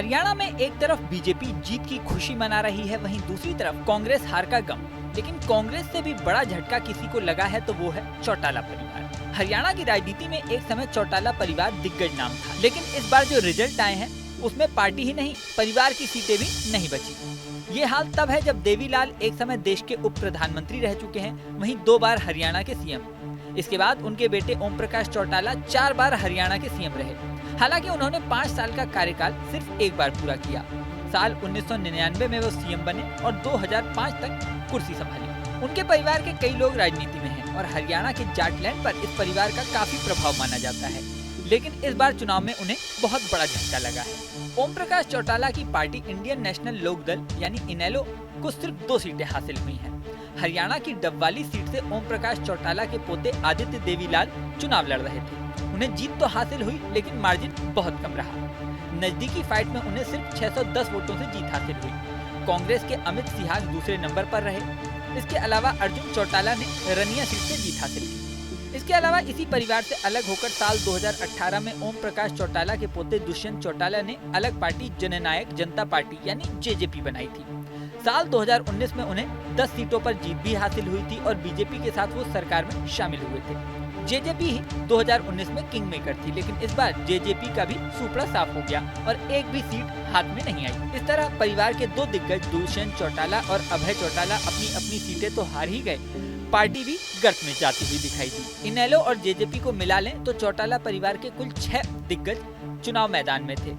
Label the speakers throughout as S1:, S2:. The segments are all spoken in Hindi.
S1: हरियाणा में एक तरफ बीजेपी जीत की खुशी मना रही है, वहीं दूसरी तरफ कांग्रेस हार का गम। लेकिन कांग्रेस से भी बड़ा झटका किसी को लगा है तो वो है चौटाला परिवार। हरियाणा की राजनीति में एक समय चौटाला परिवार दिग्गज नाम था, लेकिन इस बार जो रिजल्ट आए हैं उसमें पार्टी ही नहीं, परिवार की सीटें भी नहीं बची। ये हाल तब है जब देवीलाल एक समय देश के उप प्रधानमंत्री रह चुके हैं, वहीं 2 बार हरियाणा के सीएम। इसके बाद उनके बेटे ओम प्रकाश चौटाला 4 बार हरियाणा के सीएम रहे। हालांकि उन्होंने 5 साल का कार्यकाल सिर्फ एक बार पूरा किया। साल 1999 में वो सीएम बने और 2005 तक कुर्सी संभाली। उनके परिवार के कई लोग राजनीति में हैं और हरियाणा के जाटलैंड पर इस परिवार का काफी प्रभाव माना जाता है। लेकिन इस बार चुनाव में उन्हें बहुत बड़ा झटका लगा है। ओम प्रकाश चौटाला की पार्टी इंडियन नेशनल लोक दल यानी इनेलो को सिर्फ 2 सीटें हासिल हुई हैं। हरियाणा की डबवाली सीट से ओम प्रकाश चौटाला के पोते आदित्य देवीलाल चुनाव लड़ रहे थे। उन्हें जीत तो हासिल हुई, लेकिन मार्जिन बहुत कम रहा। नजदीकी फाइट में उन्हें सिर्फ 610 वोटों से जीत हासिल हुई। कांग्रेस के अमित सिहाग दूसरे नंबर पर रहे। इसके अलावा अर्जुन चौटाला ने रनिया सीट से जीत हासिल की। इसके अलावा इसी परिवार से अलग होकर साल 2018 में ओम प्रकाश चौटाला के पोते दुष्यंत चौटाला ने अलग पार्टी जननायक जनता पार्टी यानी जेजेपी बनाई थी। साल 2019 में उन्हें 10 सीटों पर जीत भी हासिल हुई थी और बीजेपी के साथ वो सरकार में शामिल हुए थे। जेजेपी ही 2019 में किंग मेकर थी, लेकिन इस बार जेजेपी का भी सुपड़ा साफ हो गया और एक भी सीट हाथ में नहीं आई। इस तरह परिवार के 2 दिग्गज दुष्यंत चौटाला और अभय चौटाला अपनी अपनी सीटें तो हार ही गए, पार्टी भी गर्त में जाती हुई दिखाई दी। इनेलो और जेजेपी को मिला लें तो चौटाला परिवार के कुल 6 दिग्गज चुनाव मैदान में थे।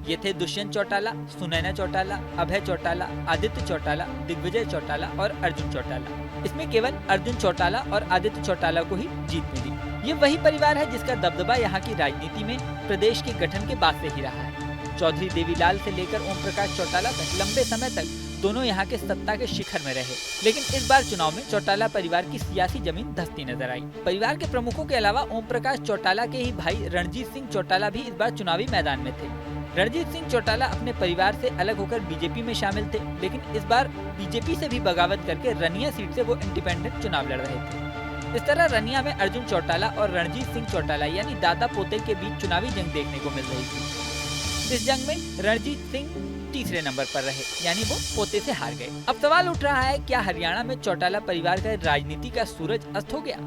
S1: ये थे दुष्यंत चौटाला, सुनैना चौटाला, अभय चौटाला, आदित्य चौटाला, दिग्विजय चौटाला और अर्जुन चौटाला। इसमें केवल अर्जुन चौटाला और आदित्य चौटाला को ही जीत मिली। ये वही परिवार है जिसका दबदबा यहाँ की राजनीति में प्रदेश के गठन के बाद से ही रहा है। चौधरी देवीलाल से लेकर ओम प्रकाश चौटाला तक लंबे समय तक दोनों यहाँ के सत्ता के शिखर में रहे, लेकिन इस बार चुनाव में चौटाला परिवार की सियासी जमीन धंसती नजर आई। परिवार के प्रमुखों के अलावा ओम प्रकाश चौटाला के ही भाई रणजीत सिंह चौटाला भी इस बार चुनावी मैदान में थे। रणजीत सिंह चौटाला अपने परिवार से अलग होकर बीजेपी में शामिल थे, लेकिन इस बार बीजेपी से भी बगावत करके रनिया सीट से वो इंडिपेंडेंट चुनाव लड़ रहे थे। इस तरह रनिया में अर्जुन चौटाला और रणजीत सिंह चौटाला यानी दादा पोते के बीच चुनावी जंग देखने को मिल रही थी। इस जंग में रणजीत सिंह तीसरे नंबर पर रहे, यानी वो पोते से हार गए। अब सवाल उठ रहा है, क्या हरियाणा में चौटाला परिवार का राजनीति का सूरज अस्त हो गया?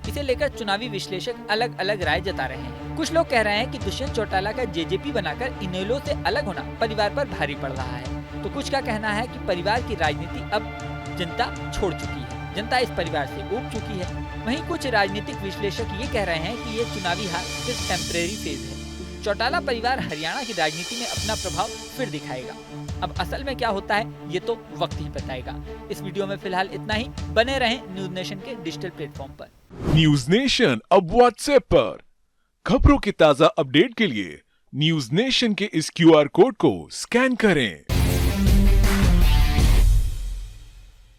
S1: इसे लेकर चुनावी विश्लेषक अलग अलग राय जता रहे हैं। कुछ लोग कह रहे हैं कि दुष्यंत चौटाला का जेजेपी बनाकर इनेलो से अलग होना परिवार पर भारी पड़ रहा है, तो कुछ का कहना है कि परिवार की राजनीति अब जनता छोड़ चुकी है, जनता इस परिवार से ऊब चुकी है। वहीं कुछ राजनीतिक विश्लेषक ये कह रहे हैं कि ये चुनावी हार सिर्फ टेम्परेरी फेज है। चौटाला परिवार हरियाणा की राजनीति में अपना प्रभाव फिर दिखाएगा। अब असल में क्या होता है ये तो वक्त ही बताएगा। इस वीडियो में फिलहाल इतना ही। बने रहें न्यूज नेशन के डिजिटल प्लेटफॉर्म पर।
S2: न्यूज नेशन अब व्हाट्सएप पर खबरों की ताजा अपडेट के लिए न्यूज नेशन के इस QR कोड को स्कैन करें।